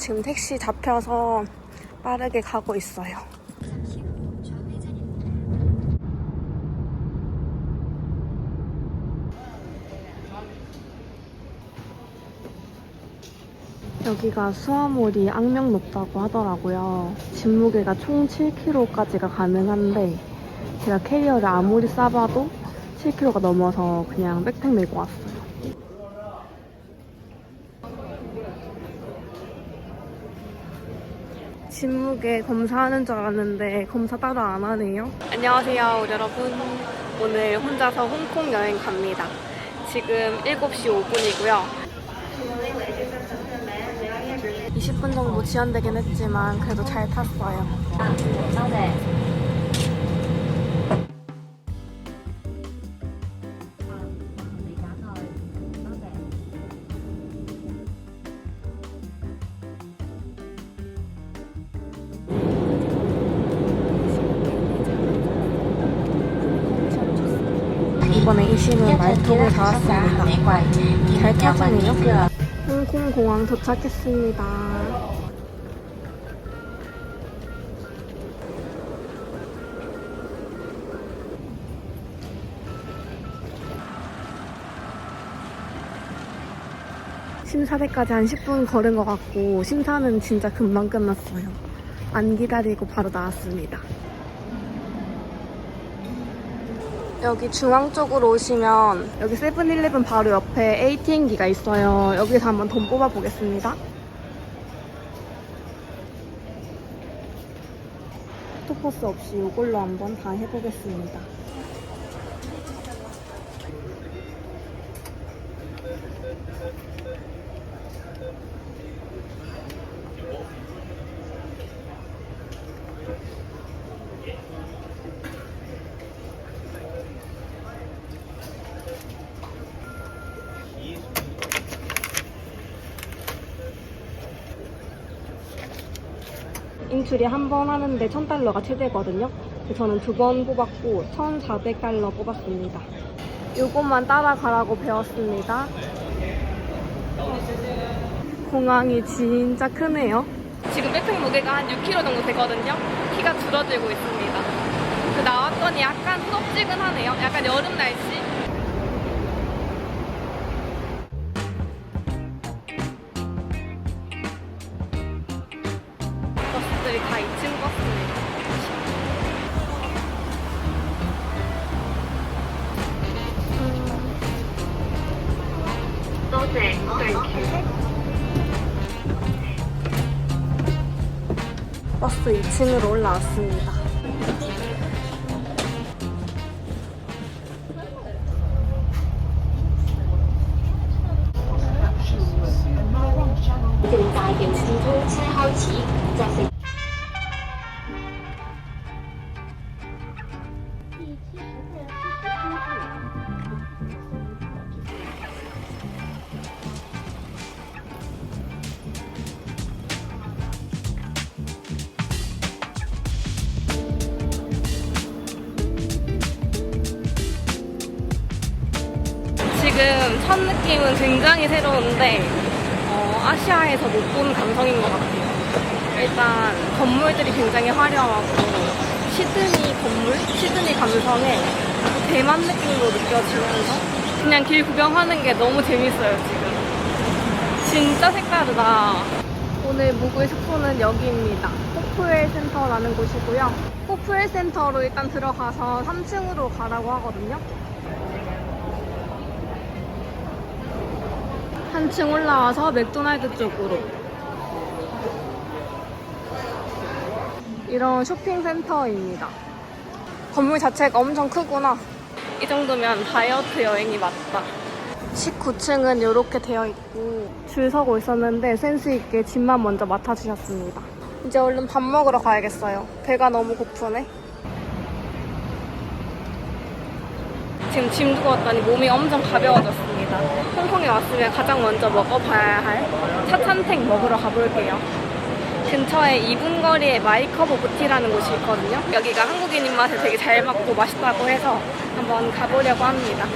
지금 택시 잡혀서 빠르게 가고 있어요. 여기가 수화물이 악명 높다고 하더라고요. 짐무게가 총 7kg까지가 가능한데 제가 캐리어를 아무리 싸봐도 7kg가 넘어서 그냥 백팩 메고 왔어요. 짐무게 검사하는 줄 알았는데 검사 따로 안 하네요. 안녕하세요 여러분. 오늘 혼자서 홍콩 여행 갑니다. 지금 7시 5분이고요. 20분 정도 지연되긴 했지만 그래도 잘 탔어요. 이번에 이심은 말통을 잡았습니다. 잘 타지네요. 홍콩공항 도착했습니다. 심사대까지 한 10분 걸은 것 같고 심사는 진짜 금방 끝났어요. 안 기다리고 바로 나왔습니다. 여기 중앙 쪽으로 오시면 여기 세븐일레븐 바로 옆에 ATM기가 있어요. 여기서 한번 돈 뽑아 보겠습니다. 스톱버스 없이 이걸로 한번 다 해보겠습니다. 인출이 한 번 하는데 1000달러가 최대거든요. 저는 2번 뽑았고 1400달러 뽑았습니다. 요것만 따라가라고 배웠습니다. 공항이 진짜 크네요. 지금 백팩 무게가 한 6kg 정도 되거든요. 키가 줄어들고 있습니다. 나왔더니 약간 후덥지근하네요. 약간 여름 날씨. 버스들이 다 2층 버스입니다. 버스 2층으로 올라왔습니다. 지금 첫 느낌은 굉장히 새로운데 아시아에서 못 본 감성인 것 같아요. 일단 건물들이 굉장히 화려하고 시드니 감성에 대만 느낌으로 느껴지면서 그냥 길 구경하는 게 너무 재밌어요. 지금 진짜 색다르다. 오늘 묵을 숙소는 여기입니다. 호프웰 센터라는 곳이고요. 호프웰 센터로 일단 들어가서 3층으로 가라고 하거든요. 한층 올라와서 맥도날드 쪽으로. 이런 쇼핑센터입니다. 건물 자체가 엄청 크구나. 이 정도면 다이어트 여행이 맞다. 19층은 이렇게 되어 있고 줄 서고 있었는데 센스 있게 짐만 먼저 맡아주셨습니다. 이제 얼른 밥 먹으러 가야겠어요. 배가 너무 고프네. 지금 짐 두고 왔더니 몸이 엄청 가벼워졌습니다. 홍콩에 왔으면 가장 먼저 먹어봐야 할 차찬탱 먹으러 가볼게요. 근처에 2분 거리에 마이커브 부티라는 곳이 있거든요. 여기가 한국인 입맛에 되게 잘 맞고 맛있다고 해서 한번 가보려고 합니다.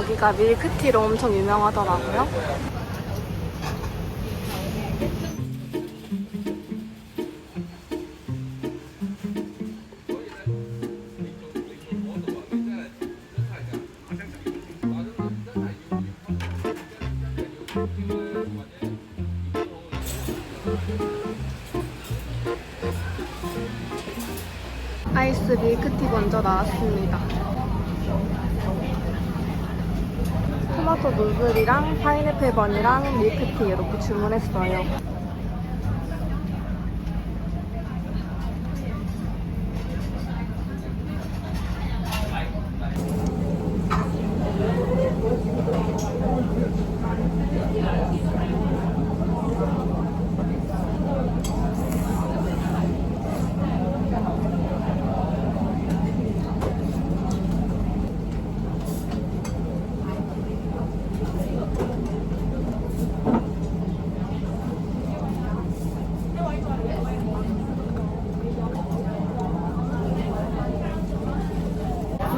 여기가 밀크티로 엄청 유명하더라고요. 아이스 밀크티 먼저 나왔습니다. 토마토 누들이랑 파인애플 버니랑 밀크티 이렇게 주문했어요.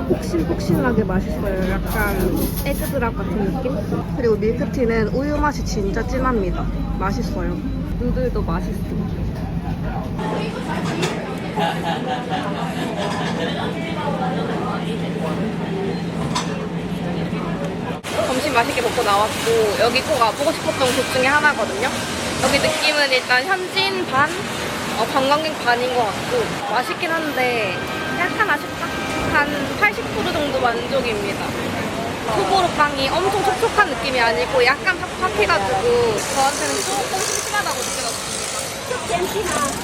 폭신폭신하게 맛있어요. 약간 에그드랍 같은 느낌? 그리고 밀크티는 우유 맛이 진짜 진합니다. 맛있어요. 누들도 맛있어요. 점심 맛있게 먹고 나왔고 여기 꼭 와보고 싶었던 곳 중에 하나거든요. 여기 느낌은 일단 현지인 반, 관광객 반인 것 같고 맛있긴 한데 약간 아쉽다. 한 80% 정도 만족입니다. 소보로 빵이 엄청 촉촉한 느낌이 아니고 약간 팍팍해가지고 저한테는 조금 심심하다고 느껴졌습니다.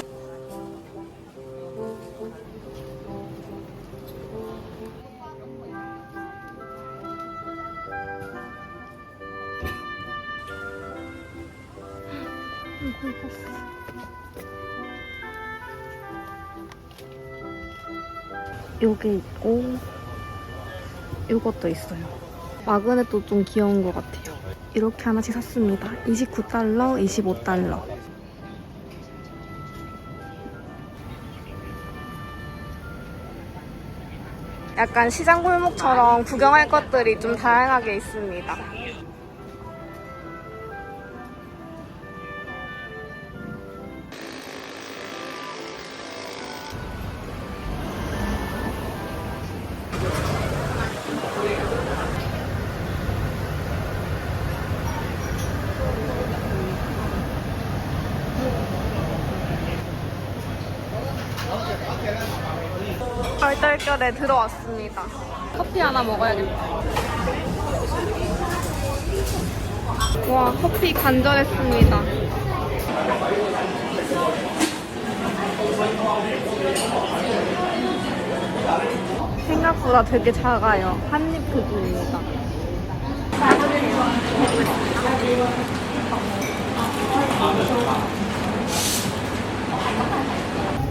요게 있고 요것도 있어요. 마그넷도 좀 귀여운 것 같아요. 이렇게 하나씩 샀습니다. 29달러, 25달러. 약간 시장 골목처럼 구경할 것들이 좀 다양하게 있습니다. 얼떨결에 들어왔습니다. 커피 하나 먹어야겠다. 와, 커피 간절했습니다. 생각보다 되게 작아요. 한입 크기입니다.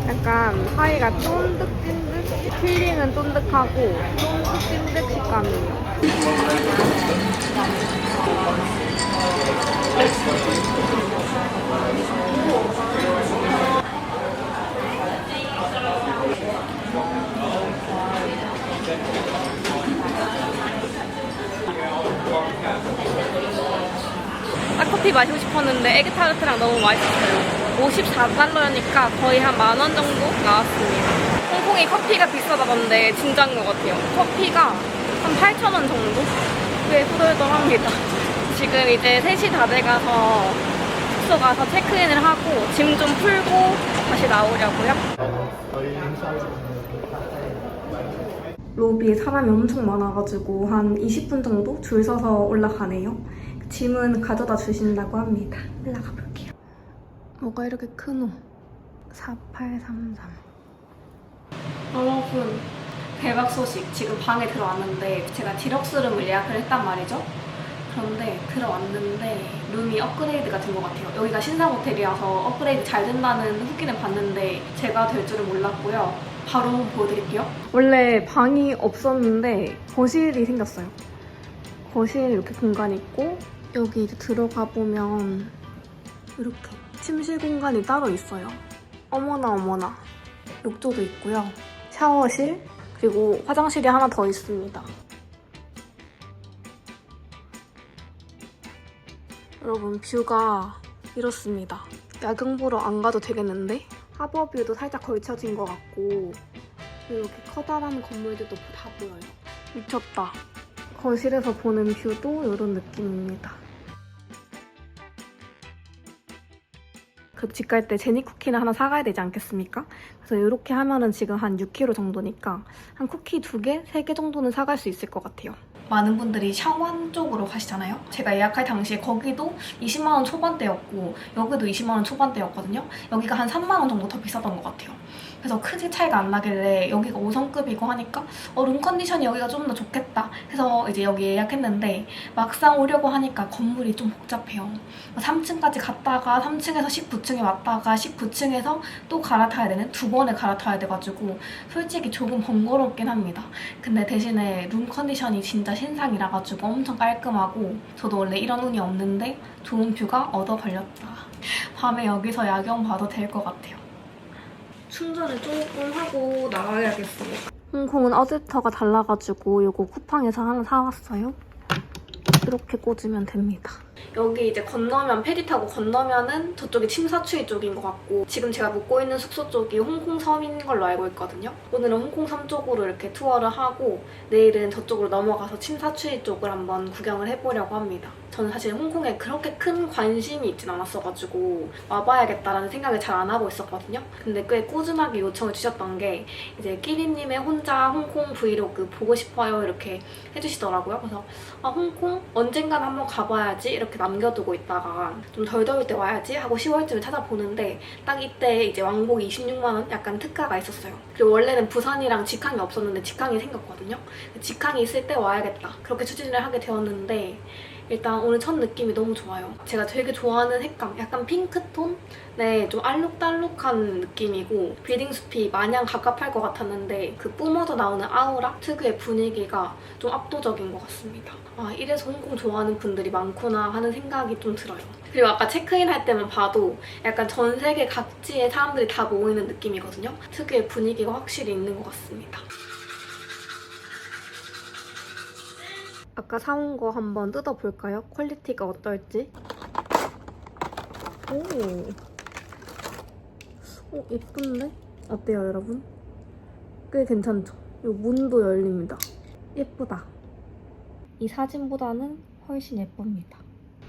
약간 사이가 쫀득찐득, 필링은 쫀득하고 쫀득찐득 식감이에요. 커피 마시고 싶었는데 에그타르트랑 너무 맛있었어요. 54달러니까 거의 한 10,000원 정도 나왔습니다. 홍콩이 커피가 비싸다던데 진짜인 것 같아요. 커피가 한 8,000원 정도? 꽤 후덜덜합니다. 지금 이제 3시 다 돼가서 숙소 가서 체크인을 하고 짐 좀 풀고 다시 나오려고요. 로비에 사람이 엄청 많아가지고 한 20분 정도 줄 서서 올라가네요. 짐은 가져다 주신다고 합니다. 올라가 볼게요. 뭐가 이렇게 크노? 4833. 여러분, 대박 소식. 지금 방에 들어왔는데 제가 디럭스룸을 예약을 했단 말이죠. 그런데 들어왔는데 룸이 업그레이드가 된 것 같아요. 여기가 신상 호텔이라서 업그레이드 잘 된다는 후기는 봤는데 제가 될 줄은 몰랐고요. 바로 보여드릴게요. 원래 방이 없었는데 거실이 생겼어요. 거실에 이렇게 공간이 있고 여기 이제 들어가 보면 이렇게 침실 공간이 따로 있어요. 어머나 어머나. 욕조도 있고요. 샤워실 그리고 화장실이 하나 더 있습니다. 여러분 뷰가 이렇습니다. 야경 보러 안 가도 되겠는데? 하버뷰도 살짝 걸쳐진 것 같고 이렇게 커다란 건물들도 다 보여요. 미쳤다. 거실에서 보는 뷰도 이런 느낌입니다. 그래도 집 갈 때 제니 쿠키는 하나 사가야 되지 않겠습니까? 그래서 이렇게 하면은 지금 한 6kg 정도니까 한 쿠키 2개, 3개 정도는 사갈 수 있을 것 같아요. 많은 분들이 샤원 쪽으로 가시잖아요. 제가 예약할 당시에 거기도 20만 원 초반대였고 여기도 20만 원 초반대였거든요. 여기가 한 3만 원 정도 더 비쌌던 것 같아요. 그래서 크게 차이가 안 나길래 여기가 5성급이고 하니까 룸 컨디션이 여기가 좀 더 좋겠다 해서 이제 여기 예약했는데 막상 오려고 하니까 건물이 좀 복잡해요. 3층까지 갔다가 3층에서 19층에 왔다가 19층에서 또 갈아타야 되는 2번을 갈아타야 돼가지고 솔직히 조금 번거롭긴 합니다. 근데 대신에 룸 컨디션이 진짜 신상이라 가지고 엄청 깔끔하고 저도 원래 이런 운이 없는데 좋은 뷰가 얻어 걸렸다. 밤에 여기서 야경 봐도 될 것 같아요. 충전을 조금 하고 나가야겠어요. 홍콩은 어댑터가 달라가지고 이거 쿠팡에서 하나 사왔어요. 이렇게 꽂으면 됩니다. 여기 이제 건너면 페리 타고 건너면은 저쪽이 침사추이 쪽인 것 같고 지금 제가 묵고 있는 숙소 쪽이 홍콩섬인 걸로 알고 있거든요. 오늘은 홍콩섬 쪽으로 이렇게 투어를 하고 내일은 저쪽으로 넘어가서 침사추이 쪽을 한번 구경을 해보려고 합니다. 저는 사실 홍콩에 그렇게 큰 관심이 있진 않았어가지고 와봐야겠다라는 생각을 잘 안 하고 있었거든요. 근데 꽤 꾸준하게 요청을 주셨던 게 이제 끼리님의 혼자 홍콩 브이로그 보고 싶어요 이렇게 해주시더라고요. 그래서 아 홍콩 언젠간 한번 가봐야지 이렇게 남겨두고 있다가 좀 덜 더울 때 와야지 하고 10월쯤에 찾아보는데 딱 이때 이제 왕복이 26만 원 약간 특가가 있었어요. 그리고 원래는 부산이랑 직항이 없었는데 직항이 생겼거든요. 직항이 있을 때 와야겠다 그렇게 추진을 하게 되었는데 일단 오늘 첫 느낌이 너무 좋아요. 제가 되게 좋아하는 색감, 약간 핑크톤? 네, 좀 알록달록한 느낌이고 빌딩숲이 마냥 갑갑할 것 같았는데 그 뿜어져 나오는 아우라? 특유의 분위기가 좀 압도적인 것 같습니다. 아, 이래서 홍콩 좋아하는 분들이 많구나 하는 생각이 좀 들어요. 그리고 아까 체크인 할 때만 봐도 약간 전 세계 각지의 사람들이 다 모이는 느낌이거든요. 특유의 분위기가 확실히 있는 것 같습니다. 아까 사온 거 한번 뜯어볼까요? 퀄리티가 어떨지. 오, 예쁜데? 어때요, 여러분? 꽤 괜찮죠? 이 문도 열립니다. 예쁘다. 이 사진보다는 훨씬 예쁩니다.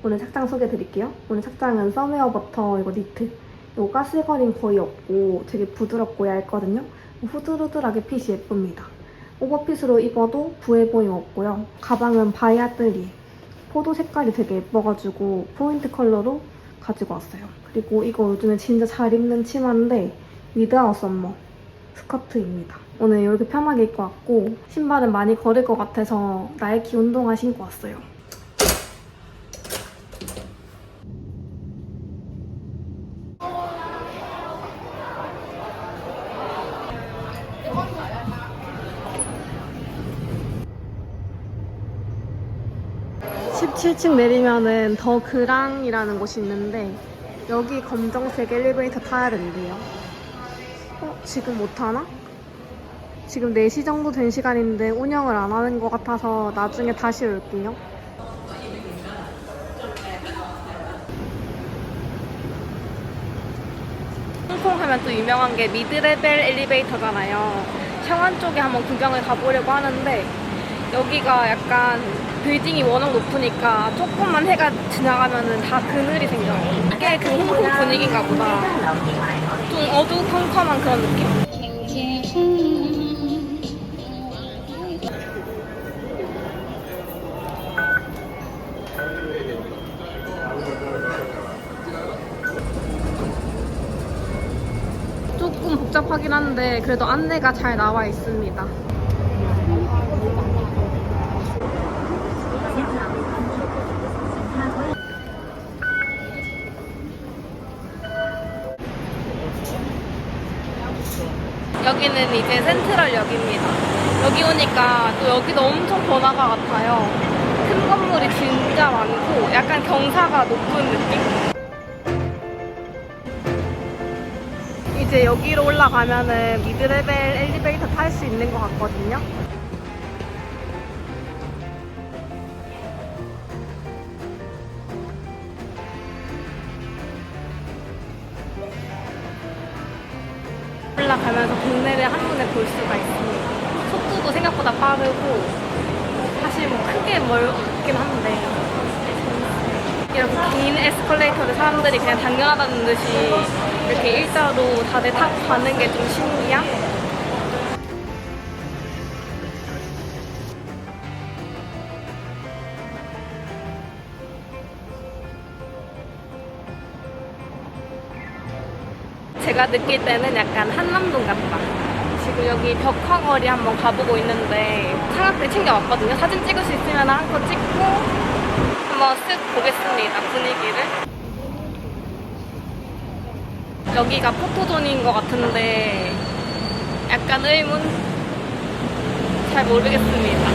오늘 착장 소개해드릴게요. 오늘 착장은 썸웨어 버터 이거 니트. 이거 가스걸림 거의 없고 되게 부드럽고 얇거든요. 후들후들하게 핏이 예쁩니다. 오버핏으로 입어도 부해 보임 없고요. 가방은 바이아뜰리. 포도 색깔이 되게 예뻐가지고 포인트 컬러로 가지고 왔어요. 그리고 이거 요즘에 진짜 잘 입는 치마인데 위드아웃 썸머 스커트입니다. 오늘 이렇게 편하게 입고 왔고 신발은 많이 걸을 것 같아서 나이키 운동화 신고 왔어요. (17층) 내리면은 더 그랑이라는 곳이 있는데 여기 검정색 엘리베이터 타야 된대요. 지금 못 타나? 지금 4시 정도 된 시간인데 운영을 안 하는 것 같아서 나중에 다시 올게요. 홍콩 하면 또 유명한 게 미드레벨 엘리베이터잖아요. 샤원 쪽에 한번 구경을 가보려고 하는데 여기가 약간 빌딩이 워낙 높으니까 조금만 해가 지나가면은 다 그늘이 생겨요. 이게 그 홍콩 분위기인가 보다. 좀 어두컴컴한 그런 느낌? 조금 복잡하긴 한데 그래도 안내가 잘 나와 있습니다. 여기는 이제 센트럴역입니다. 여기 오니까 또 여기도 엄청 번화가 같아요. 큰 건물이 진짜 많고 약간 경사가 높은 느낌? 이제 여기로 올라가면은 미드레벨 엘리베이터 탈 수 있는 것 같거든요. 가면서 동네를 한눈에 볼 수가 있습니다. 속도도 생각보다 빠르고 사실 뭐 크게 멀긴 한데 이렇게 긴 에스컬레이터를 사람들이 그냥 당연하다는 듯이 이렇게 일자로 다들 타고 가는 게 좀 신기한? 제가 느낄 때는 약간 한남동 같다. 지금 여기 벽화거리 한번 가보고 있는데 삼각대 챙겨왔거든요. 사진 찍을 수 있으면 한컷 찍고 한번 쓱 보겠습니다. 분위기를. 여기가 포토존인 것 같은데 약간 의문? 잘 모르겠습니다.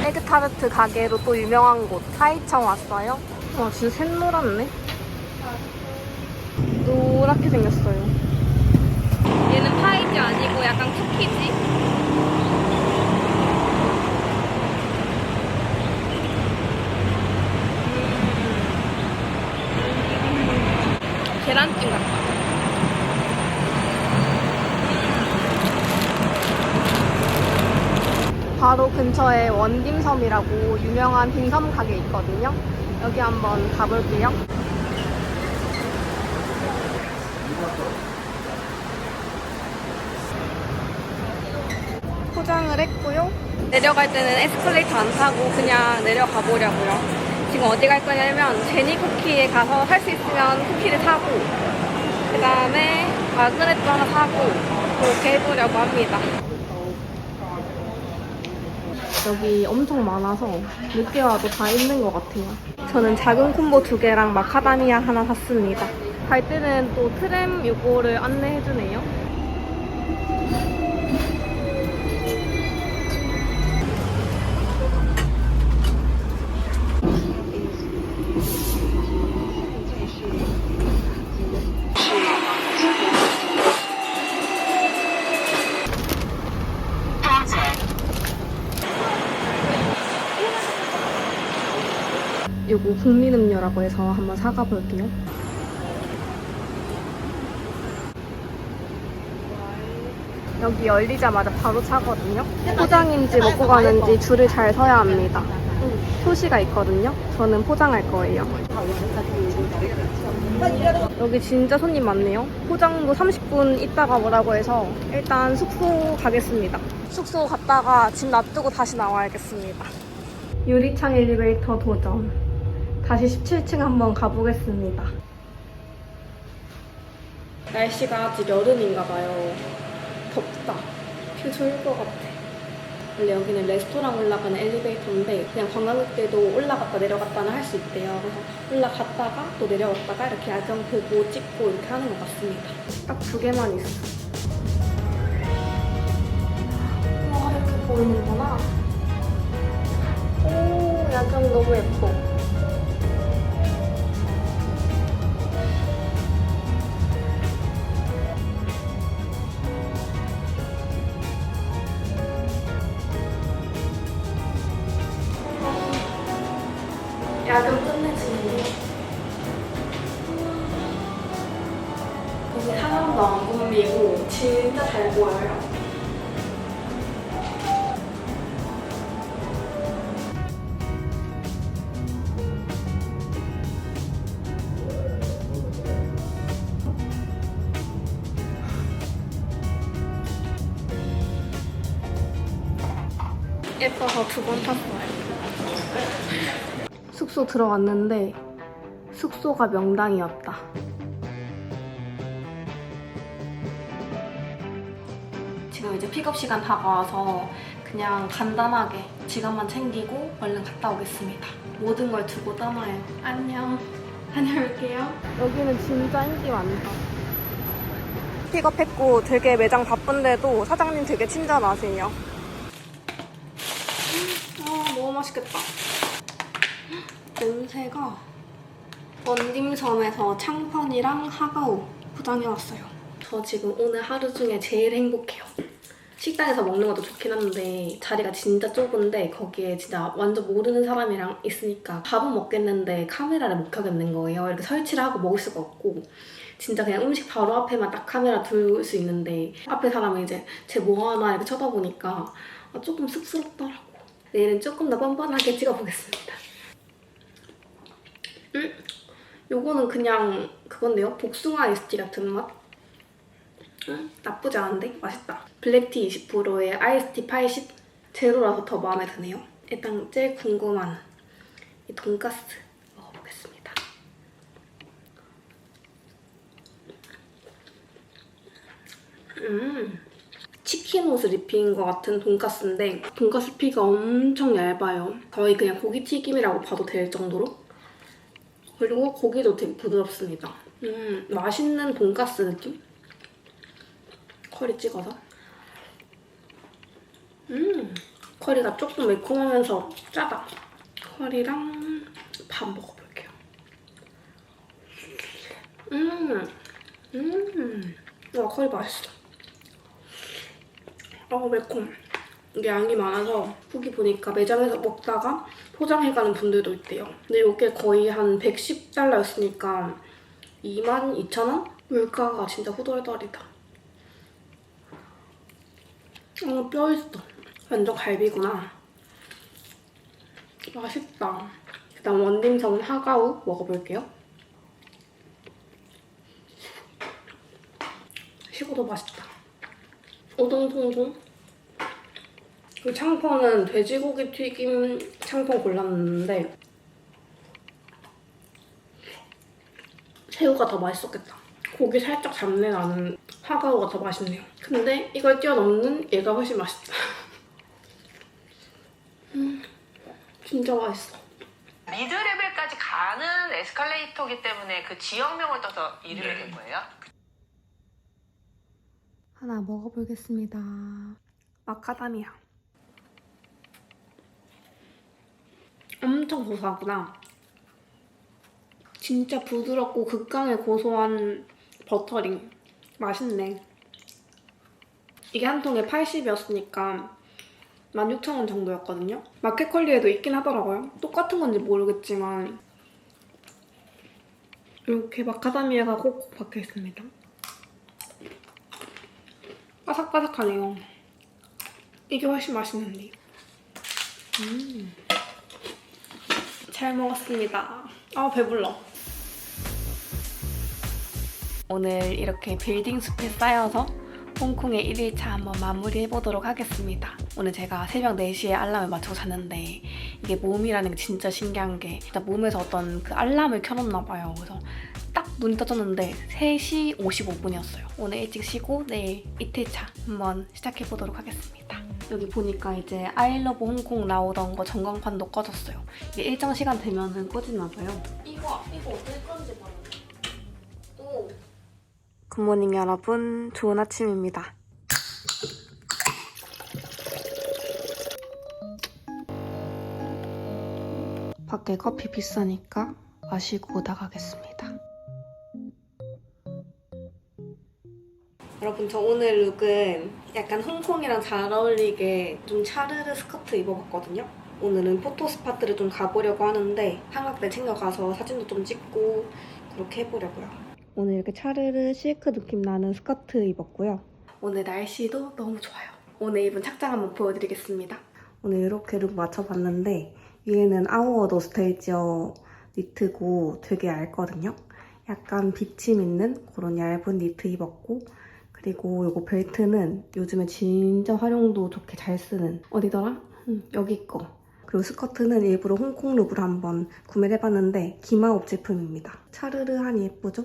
에그타르트 가게로 또 유명한 곳 타이청 왔어요. 와 진짜 샛노랗네. 노랗게 생겼어요. 얘는 파이지 아니고 약간 쿠키지? 계란찜 같다. 바로 근처에 원딤섬이라고 유명한 딤섬 가게 있거든요. 여기 한번 가볼게요. 포장을 했고요. 내려갈 때는 에스컬레이터 안 타고 그냥 내려가 보려고요. 지금 어디 갈 거냐면 제니 쿠키에 가서 살 수 있으면 쿠키를 사고 그 다음에 마그넷도 하나 사고 그렇게 해보려고 합니다. 여기 엄청 많아서 늦게 와도 다 있는 것 같아요. 저는 작은 콤보 2개랑 마카다미아 하나 샀습니다. 갈 때는 또 트램 요거를 안내해주네요. 요거 국민음료라고 해서 한번 사가 볼게요. 여기 열리자마자 바로 차거든요. 포장인지 먹고 가는지 줄을 잘 서야 합니다. 표시가 있거든요. 저는 포장할 거예요. 여기 진짜 손님 많네요. 포장도 30분 있다가 오라고 해서 일단 숙소 가겠습니다. 숙소 갔다가 짐 놔두고 다시 나와야겠습니다. 유리창 엘리베이터 도전. 다시 17층 한번 가보겠습니다. 날씨가 아직 여름인가 봐요. 덥다. 뷰 좋을 것 같아. 원래 여기는 레스토랑 올라가는 엘리베이터인데 그냥 관광객들도 올라갔다 내려갔다는 할 수 있대요. 그래서 올라갔다가 또 내려갔다가 이렇게 야경 보고 찍고 이렇게 하는 것 같습니다. 딱 2개만 있어. 와 이렇게 보이는구나. 오 야경 너무 예뻐. 야경 끝내주네요. 여기 사람도 안 붐비고 진짜 잘 보여요. 예뻐서 2번 탔어요. 숙소 들어왔는데 숙소가 명당이었다. 지금 이제 픽업 시간 다가와서 그냥 간단하게 지갑만 챙기고 얼른 갔다 오겠습니다. 모든 걸 두고 떠나요. 안녕. 다녀올게요. 여기는 진짜 인기 많다. 픽업했고 되게 매장 바쁜데도 사장님 되게 친절하세요. 아 너무 맛있겠다. 냄새가 원딤섬에서 창펀이랑 하가오 포장해왔어요. 저 지금 오늘 하루 중에 제일 행복해요. 식당에서 먹는 것도 좋긴 한데 자리가 진짜 좁은데 거기에 진짜 완전 모르는 사람이랑 있으니까 밥은 먹겠는데 카메라를 못 켜겠는 거예요. 이렇게 설치를 하고 먹을 수가 없고 진짜 그냥 음식 바로 앞에만 딱 카메라 둘 수 있는데 앞에 사람은 이제 쟤 뭐하나 이렇게 쳐다보니까 조금 쑥스럽더라고. 내일은 조금 더 뻔뻔하게 찍어보겠습니다. 요거는 그냥 그건데요. 복숭아 아이스티 같은 맛? 나쁘지 않은데? 맛있다. 블랙티 20%에 아이스티 80? 제로라서 더 마음에 드네요. 일단 제일 궁금한 이 돈가스 먹어보겠습니다. 치킨 옷을 입힌 것 같은 돈가스인데 돈가스 피가 엄청 얇아요. 거의 그냥 고기튀김이라고 봐도 될 정도로. 그리고 고기도 되게 부드럽습니다. 맛있는 돈가스 느낌? 커리 찍어서. 커리가 조금 매콤하면서 짜다. 커리랑 밥 먹어볼게요. 와, 커리 맛있어. 매콤. 이게 양이 많아서 후기 보니까 매장에서 먹다가 포장해가는 분들도 있대요. 근데 이게 거의 한 110달러였으니까 22,000원? 물가가 진짜 후덜덜이다. 뼈 있어. 완전 갈비구나. 맛있다. 그다음 원딤섬 하가우 먹어볼게요. 식어도 맛있다. 오동통통. 그 창포는 돼지고기 튀김 창포 골랐는데 새우가 더 맛있었겠다. 고기 살짝 잡내 나는 하가오가 더 맛있네요. 근데 이걸 뛰어넘는 얘가 훨씬 맛있다. 진짜 맛있어. 미드 레벨까지 가는 에스컬레이터기 때문에 그 지역명을 떠서 이름이 된 거예요? 하나 먹어보겠습니다. 마카다미아. 엄청 고소하구나. 진짜 부드럽고 극강의 고소한 버터링. 맛있네. 이게 한 통에 80이었으니까 16,000원 정도였거든요. 마켓컬리에도 있긴 하더라고요. 똑같은 건지 모르겠지만 이렇게 마카다미아가 꼭꼭 박혀있습니다. 바삭바삭하네요. 이게 훨씬 맛있는데. 잘 먹었습니다. 배불러. 오늘 이렇게 빌딩 숲에 쌓여서 홍콩의 1일차 한번 마무리해보도록 하겠습니다. 오늘 제가 새벽 4시에 알람을 맞춰서 잤는데 이게 몸이라는 게 진짜 신기한 게 일단 몸에서 어떤 그 알람을 켜놓나 봐요. 그래서 딱 눈이 떠졌는데 3시 55분이었어요. 오늘 일찍 쉬고 내일 이틀차 한번 시작해보도록 하겠습니다. 여기 보니까 이제 아이러브 홍콩 나오던 거 전광판도 꺼졌어요. 이게 일정 시간 되면은 꺼지나 봐요. 이거 어떻게 꺼는지 봐요. 오. 굿모닝 여러분, 좋은 아침입니다. 밖에 커피 비싸니까 마시고 나가겠습니다. 여러분, 저 오늘 룩은 약간 홍콩이랑 잘 어울리게 좀 샤르르 스커트 입어봤거든요. 오늘은 포토스팟들을 좀 가보려고 하는데 삼각대 챙겨가서 사진도 좀 찍고 그렇게 해보려고요. 오늘 이렇게 샤르르 실크 느낌 나는 스커트 입었고요. 오늘 날씨도 너무 좋아요. 오늘 입은 착장 한번 보여드리겠습니다. 오늘 이렇게 룩 맞춰봤는데 위에는 아우어도 스테이지어 니트고 되게 얇거든요. 약간 비침 있는 그런 얇은 니트 입었고 그리고 이거 벨트는 요즘에 진짜 활용도 좋게 잘 쓰는 어디더라? 여기 거. 그리고 스커트는 일부러 홍콩 룩으로 한번 구매를 해봤는데 기마옵 제품입니다. 차르르하니 예쁘죠?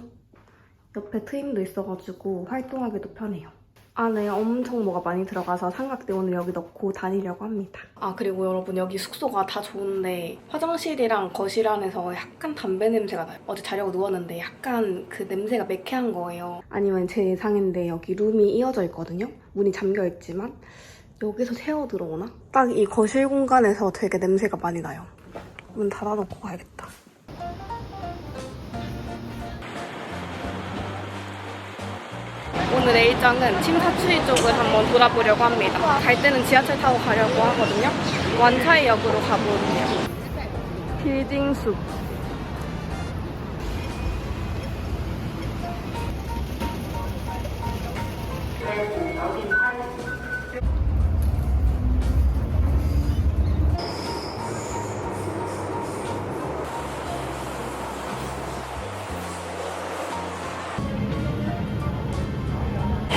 옆에 트임도 있어가지고 활동하기도 편해요. 안에 엄청 뭐가 많이 들어가서 삼각대 오늘 여기 넣고 다니려고 합니다. 그리고 여러분 여기 숙소가 다 좋은데 화장실이랑 거실 안에서 약간 담배 냄새가 나요. 어제 자려고 누웠는데 약간 그 냄새가 매캐한 거예요. 아니면 제 예상인데 여기 룸이 이어져 있거든요. 문이 잠겨있지만 여기서 새어 들어오나? 딱 이 거실 공간에서 되게 냄새가 많이 나요. 문 닫아놓고 가야겠다. 오늘의 일정은 침사추이 쪽을 한번 돌아보려고 합니다. 갈 때는 지하철 타고 가려고 하거든요. 완차이역으로 가보네요. 빌딩숲.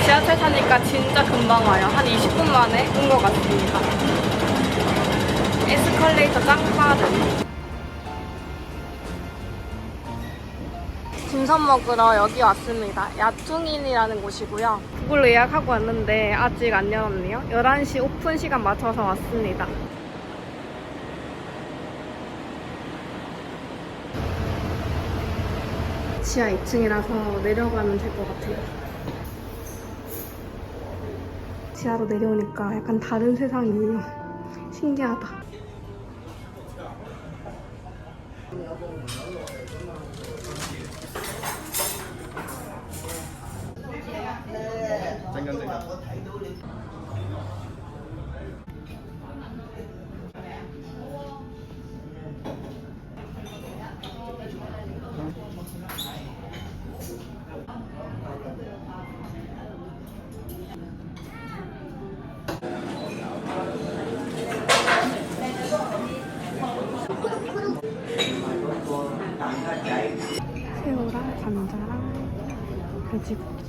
지하철 타니까 진짜 금방 와요. 한 20분 만에 온 것 같습니다. 에스컬레이터 짱 빠른. dimsum 먹으러 여기 왔습니다. 야퉁인이라는 곳이고요. 그걸로 예약하고 왔는데 아직 안 열었네요. 11시 오픈 시간 맞춰서 왔습니다. 지하 2층이라서 내려가면 될 것 같아요. 지하로 내려오니까 약간 다른 세상이에요. 신기하다. 새우랑 감자랑 돼지고기.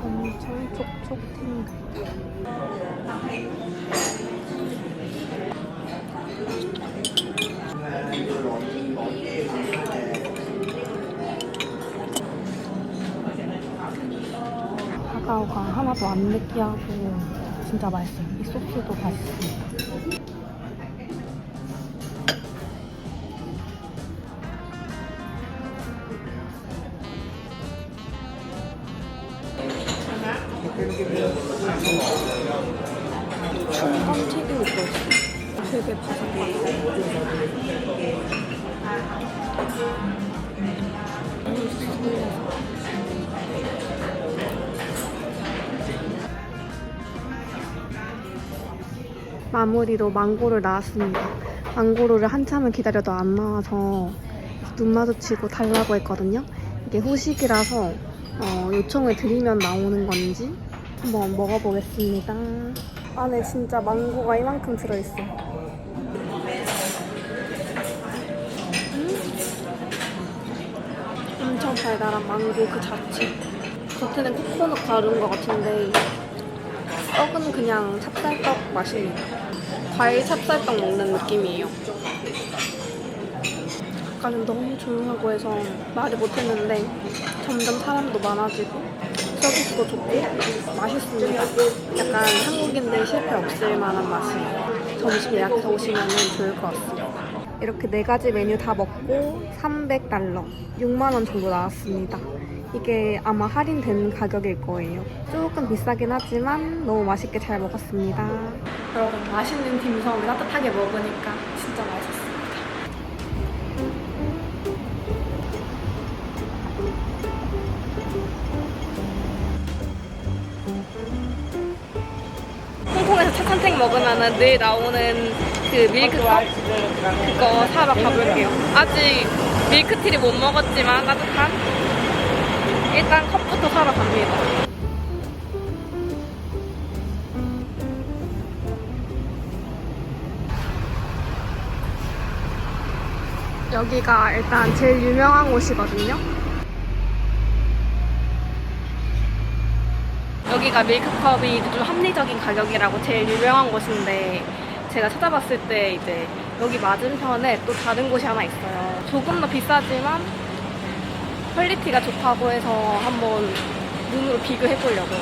엄청 촉촉 탱글. 카카오가 하나도 안 느끼하고 진짜 맛있어요. 이 소스도 맛있어요. 중간 튀김 있었어. 되게 마무리로 망고를 나왔습니다. 망고를 한참을 기다려도 안 나와서 눈 마주치고 달라고 했거든요. 이게 후식이라서 요청을 드리면 나오는 건지 한번 먹어보겠습니다. 안에 진짜 망고가 이만큼 들어있어. 엄청 달달한 망고 그 자체. 겉에는 코코넛 가루인 것 같은데 떡은 그냥 찹쌀떡 맛입니다. 과일 찹쌀떡 먹는 느낌이에요. 아까는 너무 조용하고 해서 말을 못했는데 점점 사람도 많아지고 서비스도 좋고 맛있습니다. 약간 한국인들 실패 없을 만한 맛이에요. 점심 예약해서 오시면 좋을 것 같습니다. 이렇게 4가지 메뉴 다 먹고 300달러, 6만 원 정도 나왔습니다. 이게 아마 할인된 가격일 거예요. 조금 비싸긴 하지만 너무 맛있게 잘 먹었습니다. 여러분, 맛있는 딤섬을 따뜻하게 먹으니까 진짜 맛있었습니다. 홍콩에서 차찬탱 먹으면 늘 나오는 그 밀크컵? 그거 사러 가볼게요. 아직 밀크티를 못 먹었지만 따뜻한? 일단 컵부터 사러 갑니다. 여기가 일단 제일 유명한 곳이거든요. 여기가 밀크컵이 좀 합리적인 가격이라고 제일 유명한 곳인데 제가 찾아봤을 때 이제 여기 맞은편에 또 다른 곳이 하나 있어요. 조금 더 비싸지만 퀄리티가 좋다고 해서 한번 눈으로 비교해보려고요.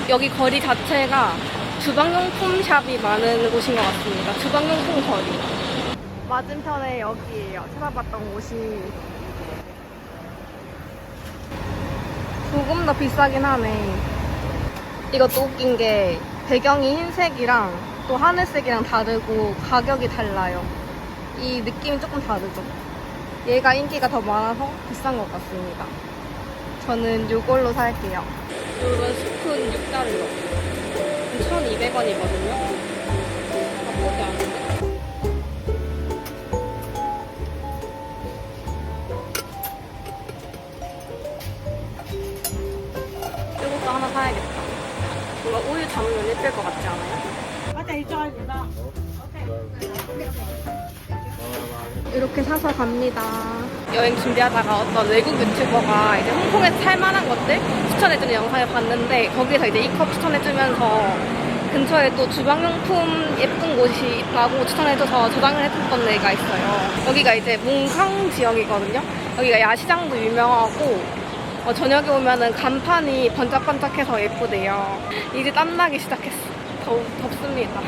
여기 거리 자체가 주방용품 샵이 많은 곳인 것 같습니다. 주방용품 거리. 맞은편에 여기예요. 찾아봤던 곳이. 조금 더 비싸긴 하네. 이것도 웃긴 게 배경이 흰색이랑 또 하늘색이랑 다르고 가격이 달라요. 이 느낌이 조금 다르죠. 얘가 인기가 더 많아서 비싼 것 같습니다. 저는 이걸로 살게요. 이건 스푼 6달러. 1,200원이거든요. 나쁘지 않은데? 이것도 하나 사야겠다. 뭔가 우유 담으면 예쁠 것 같지 않아요? 이렇게 사서 갑니다. 여행 준비하다가 어떤 외국 유튜버가 이제 홍콩에서 살만한 것들 추천해주는 영상을 봤는데 거기서 이제 이 컵 추천해주면서 근처에 또 주방용품 예쁜 곳이 있다고 추천해줘서 저장을 해뒀던 데가 있어요. 여기가 이제 몽캉 지역이거든요. 여기가 야시장도 유명하고 저녁에 오면은 간판이 번짝번짝해서 예쁘대요. 이제 땀나기 시작했어. 덥습니다.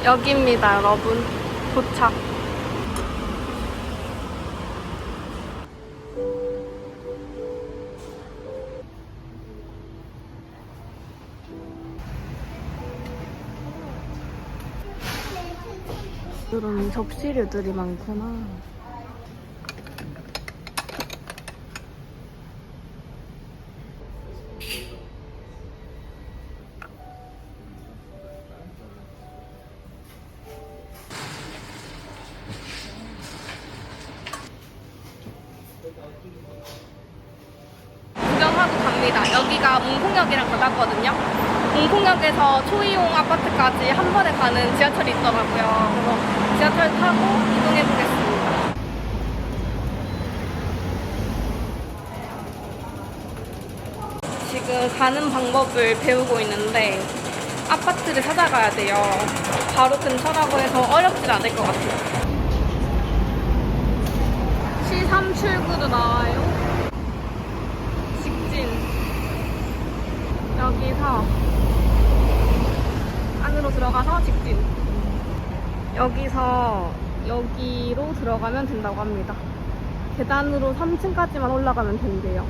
여기입니다, 여러분. 도착. 이런 접시류들이 많구나. 구경하고 갑니다. 여기가 몽콩역이랑 가깝거든요. 몽콩역에서 초이용 아파트까지 한 번에 가는 지하철이 있더라고요. 그래서 지하철 타고 이동해 보겠습니다. 지금 가는 방법을 배우고 있는데 아파트를 찾아가야 돼요. 바로 근처라고 해서 어렵진 않을 것 같아요. C3 출구도 나와요. 직진. 여기서 안으로 들어가서 직진. 여기서 여기로 들어가면 된다고 합니다. 계단으로 3층까지만 올라가면 된대요.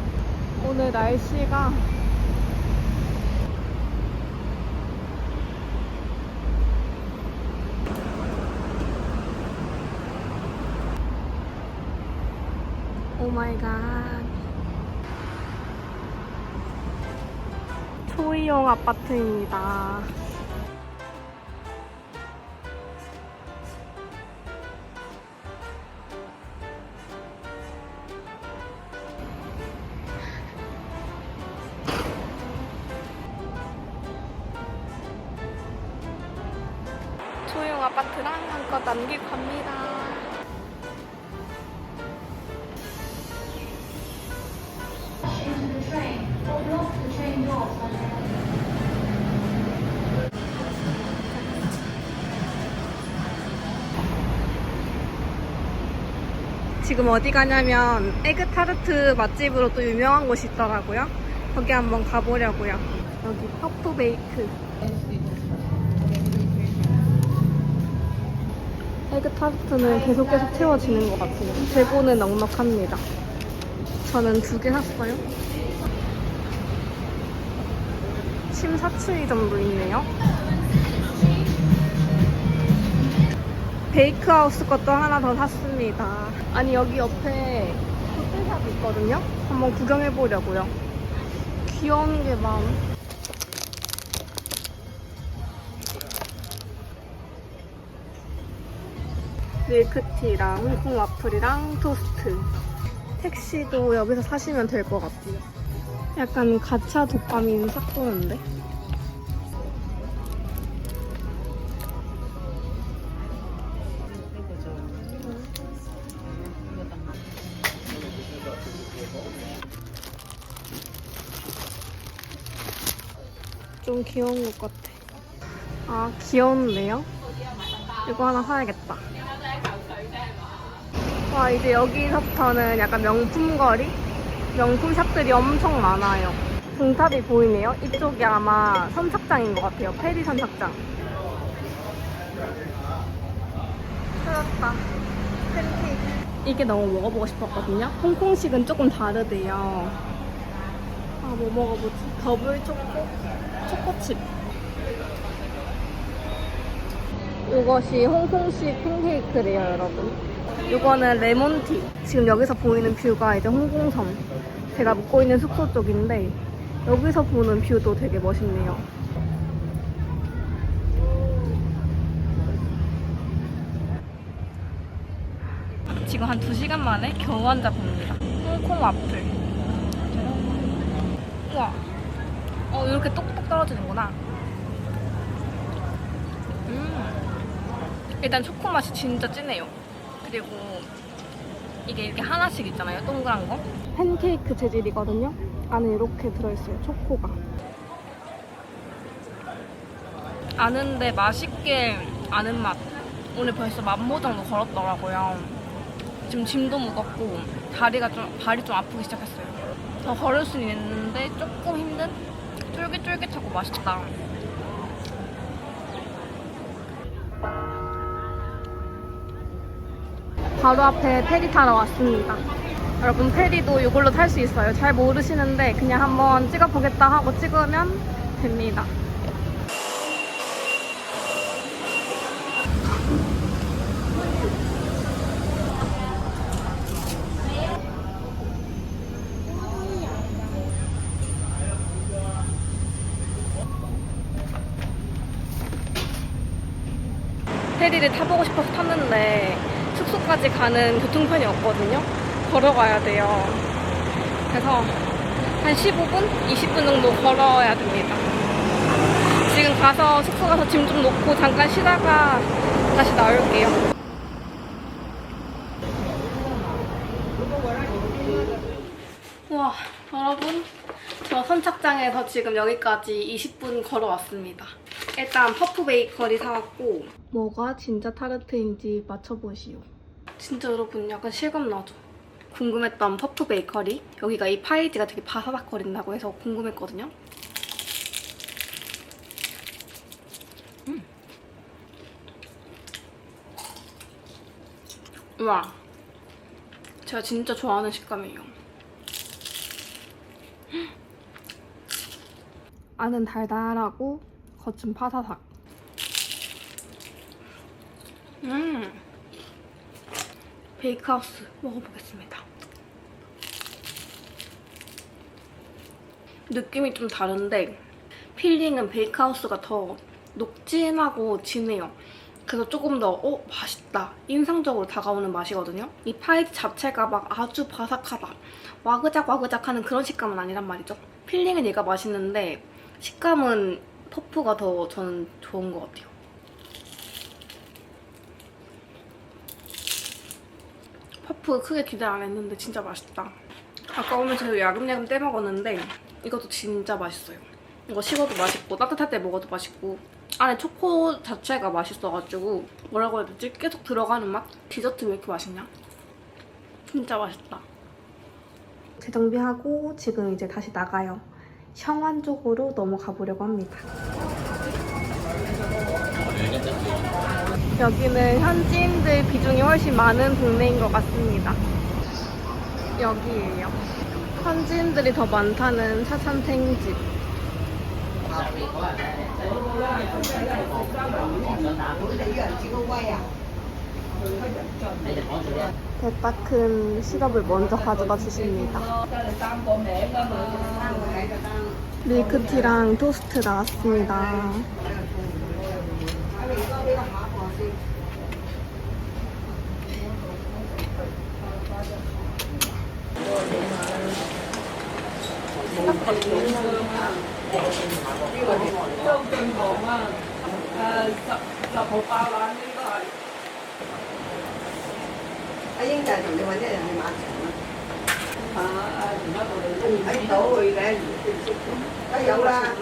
오늘 날씨가 오 마이 갓. 초이용 아파트입니다. 초이용 아파트랑 한껏 남기고 갑니다. 지금 어디 가냐면 에그타르트 맛집으로 또 유명한 곳이 있더라고요. 거기 한번 가보려고요. 여기 퍼프 베이크. 에그타르트는 계속 채워지는 것 같아요. 재고는 넉넉합니다. 저는 2개 샀어요. 침사추이 정도 있네요. 베이크하우스 것도 하나 더 샀습니다. 아니 여기 옆에 호텔샵 있거든요. 한번 구경해보려고요. 귀여운 게 많아. 밀크티랑 홍콩 와플이랑 토스트. 택시도 여기서 사시면 될 것 같아요. 약간 가차 독감이 싹 도는데. 좀 귀여운 것 같아. 아, 귀여운데요? 이거 하나 사야겠다. 와, 이제 여기서부터는 약간 명품거리? 명품 샵들이 엄청 많아요. 동탑이 보이네요. 이쪽이 아마 선착장인 것 같아요. 페리 선착장. 찾았다. 팬케이크. 이게 너무 먹어보고 싶었거든요. 홍콩식은 조금 다르대요. 뭐 먹어보지? 더블 초코칩. 이것이 홍콩식 팬케이크래요, 여러분. 이거는 레몬티. 지금 여기서 보이는 뷰가 이제 홍콩섬. 제가 묵고 있는 숙소 쪽인데 여기서 보는 뷰도 되게 멋있네요. 지금 한 2시간 만에 겨우 앉아봅니다. 홍콩 와플. 우와. 이렇게 똑똑 떨어지는구나. 일단 초코 맛이 진짜 진해요. 그리고 이게 이렇게 하나씩 있잖아요, 동그란 거. 팬케이크 재질이거든요. 안에 이렇게 들어있어요, 초코가. 아는데 맛있게 아는 맛. 오늘 벌써 10,000보 정도 걸었더라고요. 지금 짐도 무겁고 발이 좀 아프기 시작했어요. 더 걸을 수는 있는데 조금 힘든? 쫄깃쫄깃하고 맛있다. 바로 앞에 페리 타러 왔습니다. 여러분, 페리도 이걸로 탈 수 있어요. 잘 모르시는데 그냥 한번 찍어보겠다 하고 찍으면 됩니다. 페리를 타보고 싶어서 탔는데 숙소까지 가는 교통편이 없거든요. 걸어가야 돼요. 그래서 한 15분? 20분 정도 걸어야 됩니다. 지금 가서 숙소 가서 짐 좀 놓고 잠깐 쉬다가 다시 나올게요. 와, 여러분, 저 선착장에서 지금 여기까지 20분 걸어왔습니다. 일단 퍼프 베이커리 사왔고, 뭐가 진짜 타르트인지 맞춰보시오. 진짜 여러분, 약간 실감나죠? 궁금했던 퍼프 베이커리. 여기가 이 파이지가 되게 바사삭거린다고 해서 궁금했거든요. 우와, 제가 진짜 좋아하는 식감이에요. 안은 달달하고 겉은 파사삭. 베이크하우스 먹어보겠습니다. 느낌이 좀 다른데 필링은 베이크하우스가 더 녹진하고 진해요. 그래서 조금 더 맛있다, 인상적으로 다가오는 맛이거든요. 이 파이지 자체가 막 아주 바삭하다, 와그작와그작 하는 그런 식감은 아니란 말이죠. 필링은 얘가 맛있는데 식감은 퍼프가 더 저는 좋은 것 같아요. 퍼프 크게 기대 안 했는데 진짜 맛있다. 아까 오면서 야금야금 떼먹었는데 이것도 진짜 맛있어요. 이거 식어도 맛있고 따뜻할 때 먹어도 맛있고 안에 초코 자체가 맛있어가지고 뭐라고 해야 되지? 계속 들어가는 맛? 디저트 왜 이렇게 맛있냐? 진짜 맛있다. 재정비하고 지금 이제 다시 나가요. 셔완 쪽으로 넘어가 보려고 합니다. 여기는 현지인들 비중이 훨씬 많은 동네인 것 같습니다. 여기예요. 현지인들이 더 많다는 차산탱집. 대따 큰 시럽을 먼저 가져다 주십니다. 밀크티랑 토스트 나왔습니다. Anh ta dùng để mà thế là mình mặc anh tổ rồi để có dậu ra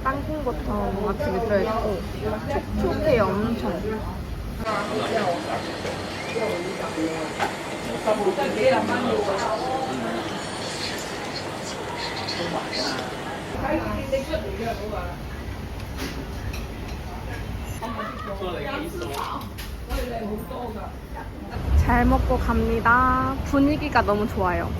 땅콩버터 같은 게 들어있고 촉촉해요, 엄청. 잘 먹고 갑니다. 분위기가 너무 좋아요.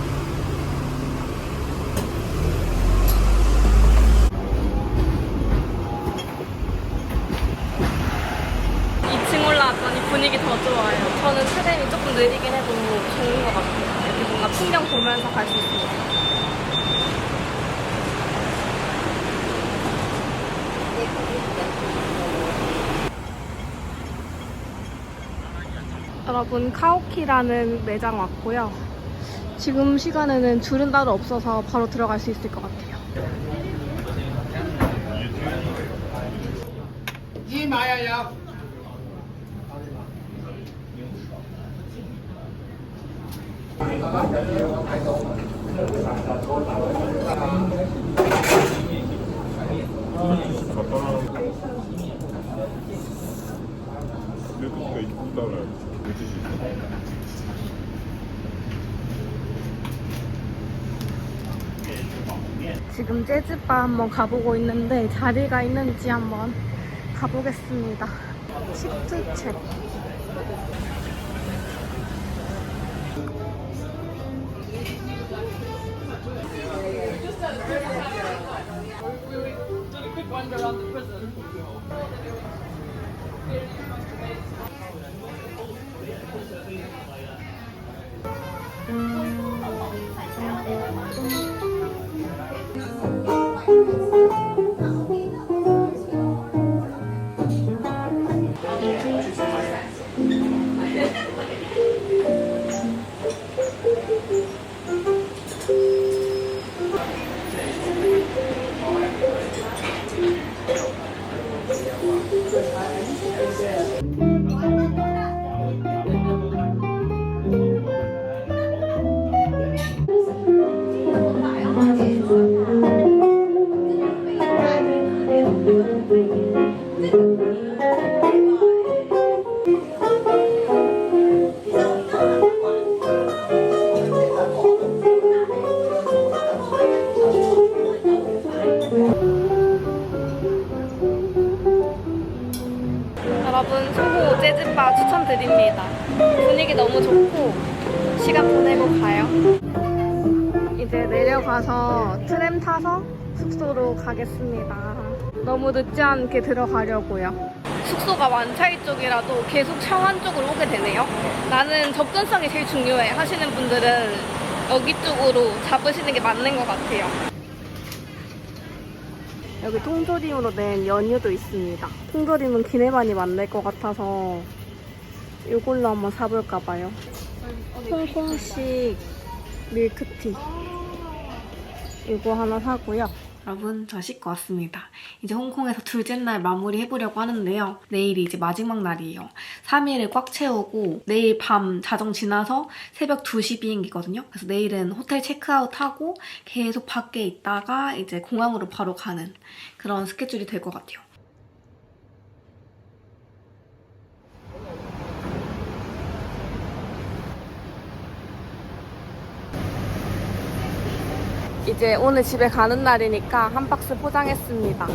2층 올라왔더니 분위기 더 좋아요. 저는 트램이 조금 느리긴 해도 좋은 것 같아요. 이렇게 뭔가 풍경 보면서 갈 수 있어요. 여러분, 카오키라는 매장 왔고요. 지금 시간에는 줄은 따로 없어서 바로 들어갈 수 있을 것 같아요. 一麻羊羊。 밀크티가 이쁘다고 물티슈 지금 재즈바 한번 가보고 있는데 자리가 있는지 한번 가보겠습니다. 식트책. 여러분, 소호 재즈바 추천드립니다. 분위기 너무 좋고 시간 보내고 가요. 이제 내려가서 트램 타서 숙소로 가겠습니다. 너무 늦지 않게 들어가려고요. 숙소가 완차이 쪽이라도 계속 샤완 쪽으로 오게 되네요. 나는 접근성이 제일 중요해 하시는 분들은 여기 쪽으로 잡으시는 게 맞는 것 같아요. 여기 통조림으로 낸 연유도 있습니다. 통조림은 기내만이 만날 것 같아서 이걸로 한번 사볼까 봐요. 홍콩식 밀크티 이거 하나 사고요. 여러분, 저 씻고 왔습니다. 이제 홍콩에서 둘째 날 마무리 해보려고 하는데요. 내일이 이제 마지막 날이에요. 3일을 꽉 채우고 내일 밤 자정 지나서 새벽 2시 비행기거든요. 그래서 내일은 호텔 체크아웃하고 계속 밖에 있다가 이제 공항으로 바로 가는 그런 스케줄이 될 것 같아요. 이제 오늘 집에 가는 날이니까 한 박스 포장했습니다.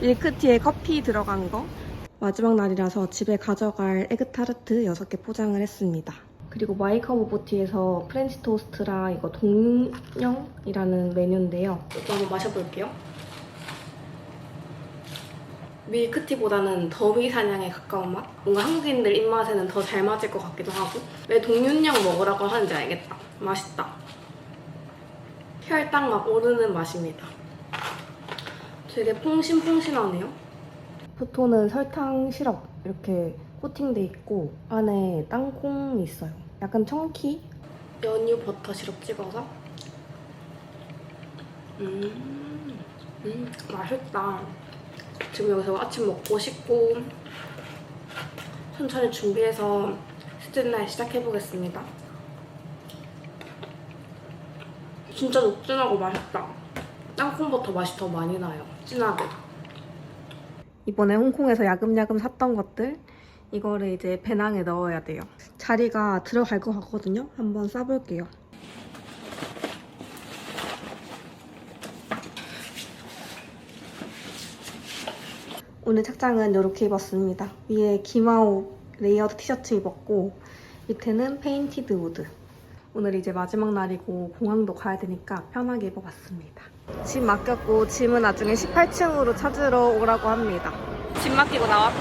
밀크티에 커피 들어간 거. 마지막 날이라서 집에 가져갈 에그타르트 6개 포장을 했습니다. 그리고 마이컵 오버티에서 프렌치 토스트랑 이거 동령이라는 메뉴인데요. 이거 한번 마셔볼게요. 밀크티보다는 더위 사냥에 가까운 맛? 뭔가 한국인들 입맛에는 더 잘 맞을 것 같기도 하고. 왜 동윤령 먹으라고 하는지 알겠다. 맛있다. 혈당 막 오르는 맛입니다. 되게 퐁신퐁신하네요. 포토는 설탕 시럽 이렇게 코팅돼 있고 안에 땅콩이 있어요. 약간 청키? 연유 버터 시럽 찍어서 맛있다. 지금 여기서 아침 먹고 씻고 천천히 준비해서 셋째 날 시작해보겠습니다. 진짜 녹진하고 맛있다. 땅콩버터 맛이 더 많이 나요. 진하게. 이번에 홍콩에서 야금야금 샀던 것들 이거를 이제 배낭에 넣어야 돼요. 자리가 들어갈 것 같거든요. 한번 싸볼게요. 오늘 착장은 이렇게 입었습니다. 위에 기마오 레이어드 티셔츠 입었고 밑에는 페인티드 우드. 오늘 이제 마지막 날이고 공항도 가야 되니까 편하게 입어봤습니다. 짐 맡겼고 짐은 나중에 18층으로 찾으러 오라고 합니다. 짐 맡기고 나왔고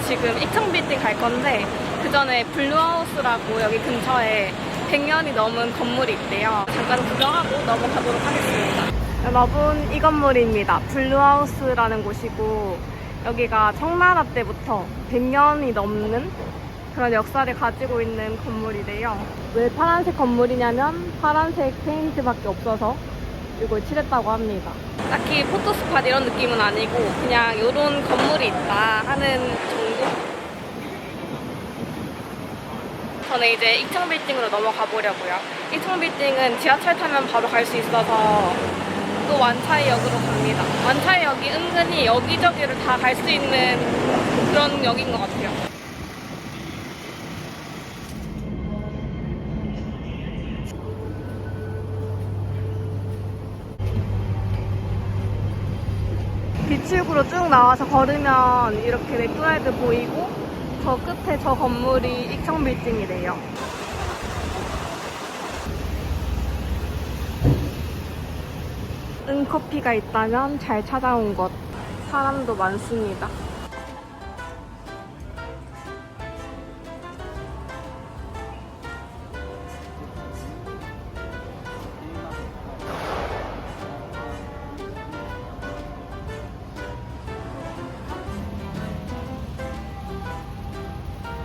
지금 익청빌딩 갈 건데 그 전에 블루하우스라고 여기 근처에 100년이 넘은 건물이 있대요. 잠깐 구경하고 넘어가도록 하겠습니다. 여러분, 이 건물입니다. 블루하우스라는 곳이고 여기가 청나라 때부터 100년이 넘는 그런 역사를 가지고 있는 건물이래요. 왜 파란색 건물이냐면 파란색 페인트밖에 없어서 이걸 칠했다고 합니다. 딱히 포토스팟 이런 느낌은 아니고 그냥 이런 건물이 있다 하는 정도? 저는 이제 익청빌딩으로 넘어가 보려고요. 익청빌딩은 지하철 타면 바로 갈 수 있어서 또 완차이역으로 갑니다. 완차이역이 은근히 여기저기를 다 갈 수 있는 그런 역인 것 같아요. 비출구로 쭉 나와서 걸으면 이렇게 맥도날드 보이고 저 끝에 저 건물이 익청빌딩이래요. 응커피가 있다면 잘 찾아온 곳. 사람도 많습니다.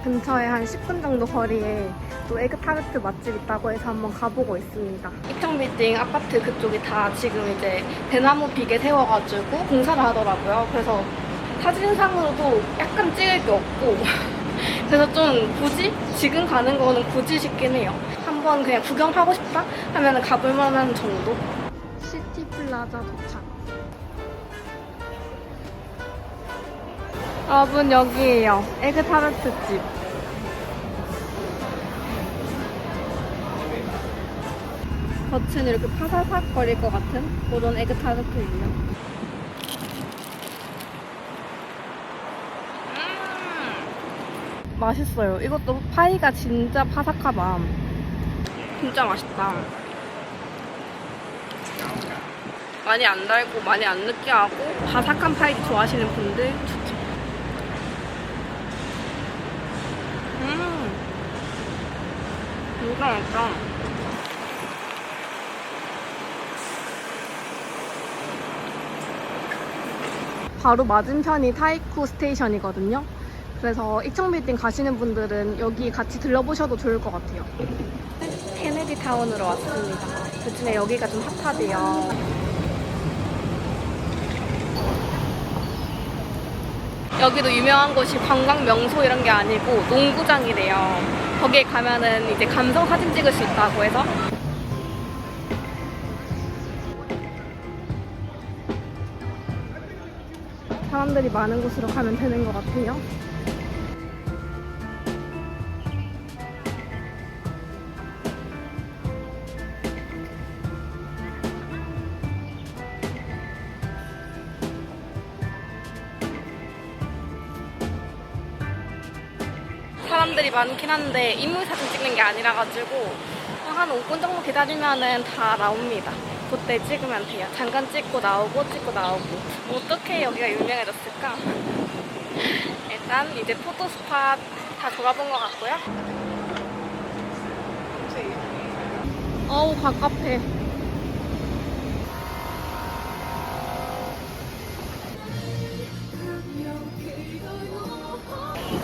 근처에 한 10분 정도 거리에 또 에그타르트 맛집 있다고 해서 한번 가보고 있습니다. 익청빌딩 아파트 그쪽이 다 지금 이제 대나무 빅에 세워가지고 공사를 하더라고요. 그래서 사진상으로도 약간 찍을 게 없고 그래서 좀 굳이 지금 가는 거는 굳이 싶긴 해요. 한번 그냥 구경하고 싶다 하면 가볼 만한 정도? 시티플라자 도착. 여러분, 여기에요. 에그타르트 집. 겉은 이렇게 파사삭거릴 것 같은 그런 에그타르트예요. 맛있어요. 이것도 파이가 진짜 파삭하다. 진짜 맛있다. 많이 안 달고 많이 안 느끼하고 바삭한 파이 좋아하시는 분들 추천. 진짜 맛있다. 바로 맞은편이 타이쿠 스테이션이거든요. 그래서 익청빌딩 가시는 분들은 여기 같이 들러보셔도 좋을 것 같아요. 케네디 타운으로 왔습니다. 요즘에 여기가 좀 핫하대요. 여기도 유명한 곳이 관광 명소 이런 게 아니고 농구장이래요. 거기에 가면은 이제 감성 사진 찍을 수 있다고 해서. 사람들이 많은 곳으로 가면 되는 것 같아요. 사람들이 많긴 한데 인물사진 찍는 게 아니라 가지고 한 5분 정도 기다리면은 다 나옵니다. 그때 찍으면 돼요. 잠깐 찍고 나오고 어떻게 여기가 유명해졌을까? 일단 이제 포토스팟 다 돌아본 것 같고요. 어우, 가깝해.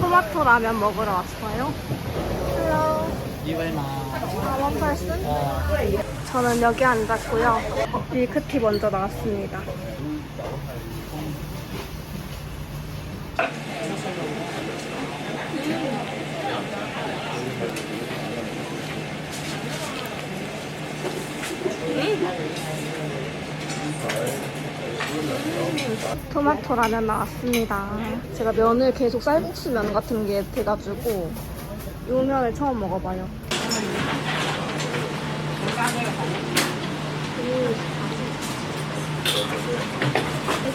토마토 라면 먹으러 왔어요. Hello. One person? 저는 여기 앉았고요. 밀크티 먼저 나왔습니다. 토마토 라면 나왔습니다. 제가 면을 계속 쌀국수 면 같은 게 돼가지고 이 면을 처음 먹어봐요.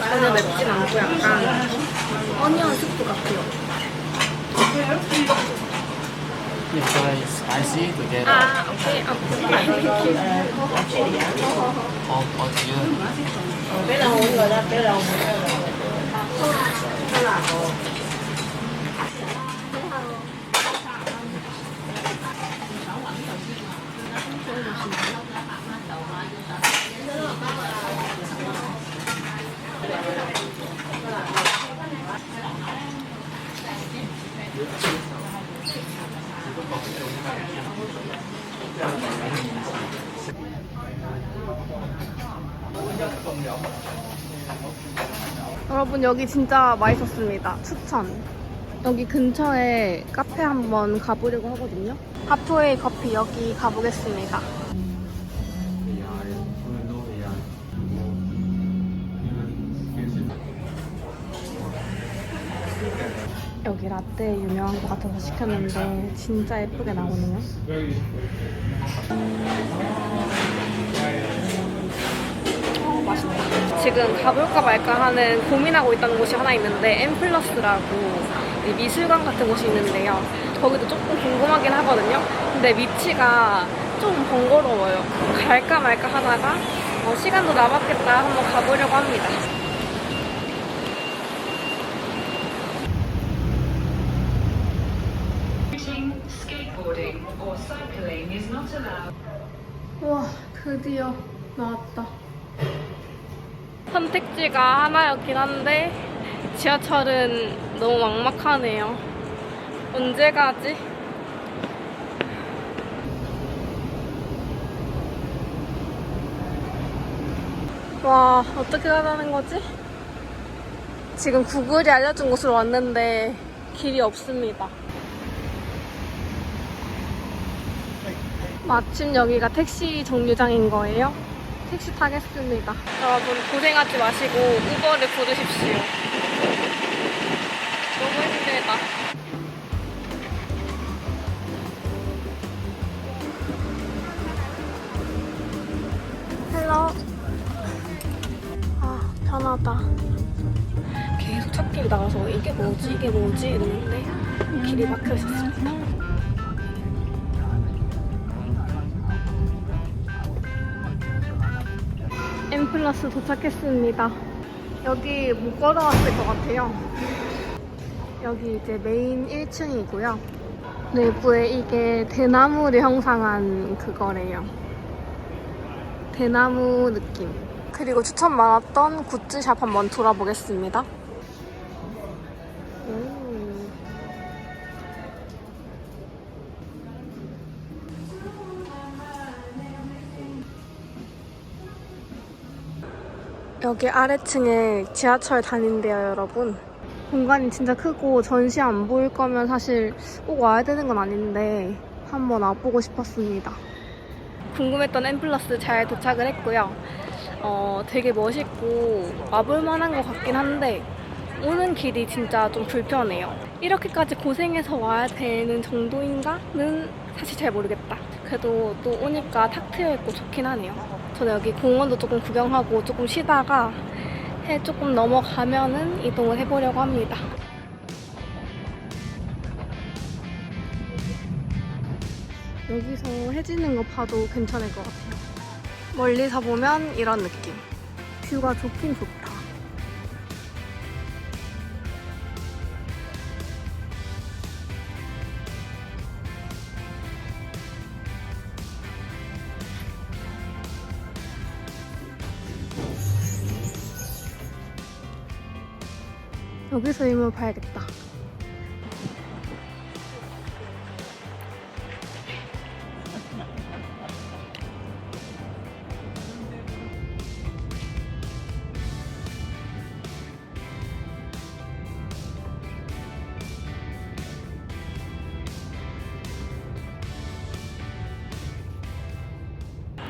전혀 맵진 않고 약간 어니언 스프 같아요. You try spicy together. 아, 오케이. 오케이. Or chưa? Cái đầu rồi đó, cái đầu nó là hồ. 여러분 여기 진짜 맛있었습니다. 추천. 여기 근처에 카페 한번 가보려고 하거든요. 하프웨이 커피 여기 가보겠습니다. 여기 라떼 유명한 것 같아서 시켰는데 진짜 예쁘게 나오네요. 맛있다. 지금 가볼까 말까 하는 고민하고 있던 곳이 하나 있는데 엠플러스라고 미술관 같은 곳이 있는데요. 거기도 조금 궁금하긴 하거든요. 근데 위치가 좀 번거로워요. 갈까 말까 하다가 시간도 남았겠다 한번 가보려고 합니다. 와, 드디어 나왔다. 선택지가 하나였긴 한데 지하철은 너무 막막하네요. 언제 가지? 와, 어떻게 가자는 거지? 지금 구글이 알려준 곳으로 왔는데 길이 없습니다. 마침 여기가 택시 정류장인 거예요. 택시 타겠습니다. 여러분 고생하지 마시고 우버를 부르십시오. 너무 힘들다. 헬로. 아, 편하다. 계속 찾길 나가서 이게 뭐지 이랬는데 길이 막혀 있었습니다. 엠플러스 도착했습니다. 여기 못 걸어왔을 것 같아요. 여기 이제 메인 1층이고요. 내부에 이게 대나무를 형상한 그거래요. 대나무 느낌. 그리고 추천 많았던 굿즈샵 한번 돌아보겠습니다. 여기 아래층에 지하철 다닌대요, 여러분. 공간이 진짜 크고 전시 안 보일 거면 사실 꼭 와야 되는 건 아닌데 한번 와보고 싶었습니다. 궁금했던 엠플러스 잘 도착을 했고요. 되게 멋있고 와볼 만한 것 같긴 한데 오는 길이 진짜 좀 불편해요. 이렇게까지 고생해서 와야 되는 정도인가는 사실 잘 모르겠다. 그래도 또 오니까 탁 트여있고 좋긴 하네요. 저는 여기 공원도 조금 구경하고 조금 쉬다가 해 조금 넘어가면은 이동을 해보려고 합니다. 여기서 해 지는 거 봐도 괜찮을 것 같아요. 멀리서 보면 이런 느낌. 뷰가 좋긴 좋다. 여기서 이물 봐야겠다.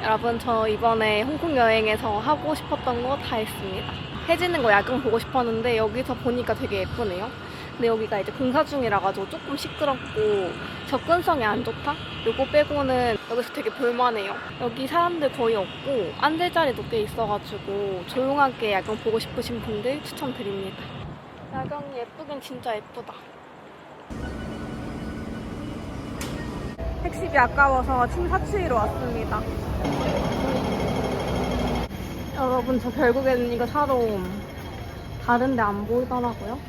여러분, 저 이번에 홍콩 여행에서 하고 싶었던 거 다 했습니다. 해 지는 거 야경 보고 싶었는데 여기서 보니까 되게 예쁘네요. 근데 여기가 이제 공사 중이라 가지고 조금 시끄럽고 접근성이 안 좋다? 요거 빼고는 여기서 되게 볼만해요. 여기 사람들 거의 없고 앉을 자리도 꽤 있어가지고 조용하게 야경 보고 싶으신 분들 추천드립니다. 야경이 예쁘긴 진짜 예쁘다. 택시비 아까워서 침사추이로 왔습니다. 여러분, 저 결국에는 이거 사러 다른데 안 보이더라고요.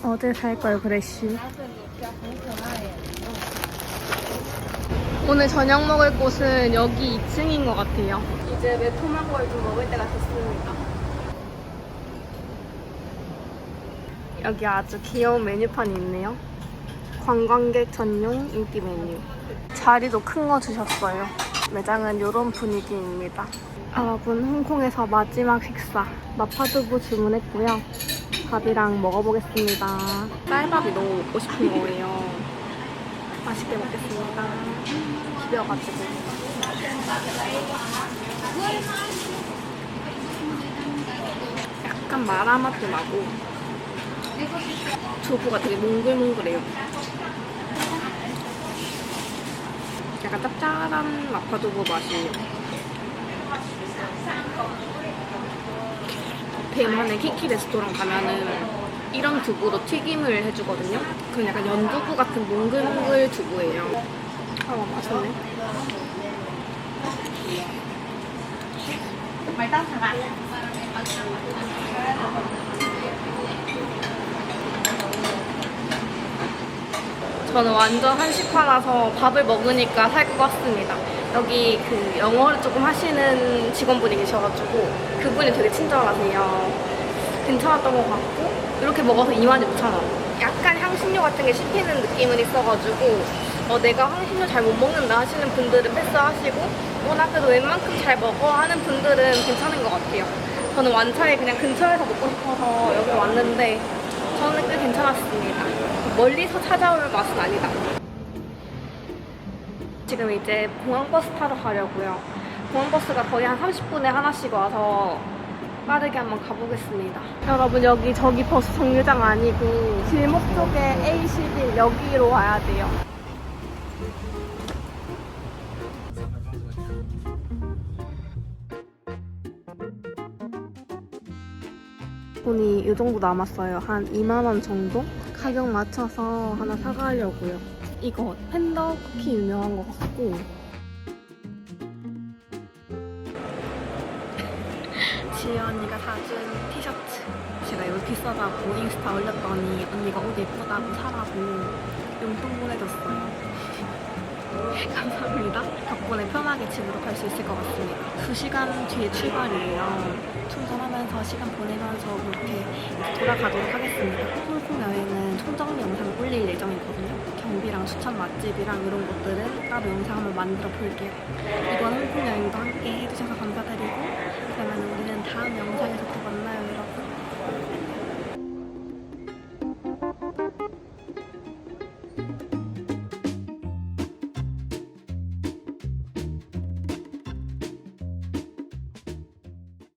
어제 살 걸 그랬슈. 오늘 저녁 먹을 곳은 여기 2층인 것 같아요. 이제 매콤한 걸 좀 먹을 때가 됐습니다. 여기 아주 귀여운 메뉴판이 있네요. 관광객 전용 인기 메뉴. 자리도 큰 거 주셨어요. 매장은 이런 분위기입니다. 여러분, 홍콩에서 마지막 식사 마파두부 주문했고요. 밥이랑 먹어보겠습니다. 쌀밥이 너무 먹고 싶은 거예요. 맛있게 먹겠습니다. 비벼가지고. 약간 마라 맛도 나고 두부가 되게 몽글몽글해요. 약간 짭짤한 마파두부 맛이에요. 대만의 키키 레스토랑 가면은 이런 두부로 튀김을 해주거든요. 그건 약간 연두부 같은 몽글몽글 두부예요. 맛있네. 저는 완전 한식파라서 밥을 먹으니까 살 것 같습니다. 여기 그 영어를 조금 하시는 직원분이 계셔가지고 그분이 되게 친절하세요. 괜찮았던 것 같고 이렇게 먹어서 26,000원. 약간 향신료 같은 게 씹히는 느낌은 있어가지고 내가 향신료 잘 못 먹는다 하시는 분들은 패스하시고 나 그래도 웬만큼 잘 먹어 하는 분들은 괜찮은 것 같아요. 저는 완차에 그냥 근처에서 먹고 싶어서 여기 왔는데 저는 꽤 괜찮았습니다. 멀리서 찾아올 맛은 아니다. 지금 이제 공항버스 타러 가려고요. 공항버스가 거의 한 30분에 하나씩 와서 빠르게 한번 가보겠습니다. 여러분, 여기 저기 버스 정류장 아니고 길목 쪽에 A11 여기로 와야 돼요. 돈이 이 정도 남았어요. 한 2만원 정도? 가격 맞춰서 하나 사가려고요. 이거 팬더 쿠키 유명한 것 같고 지혜 언니가 사준 티셔츠 제가 이거 비싸다고 인스타 올렸더니 언니가 옷 예쁘다고 사라고 용돈 보내줬어요. 감사합니다. 덕분에 편하게 집으로 갈 수 있을 것 같습니다. 2시간 뒤에 출발이에요. 충전하면서 시간 보내면서 그렇게 돌아가도록 하겠습니다. 홍콩 여행은 총정리 영상 올릴 예정이거든요. 경비랑 추천 맛집이랑 이런 것들은 따로 영상 한번 만들어 볼게요. 이번 홍콩 여행도 함께 해주셔서 감사드리고 그러면 우리는 다음 영상에서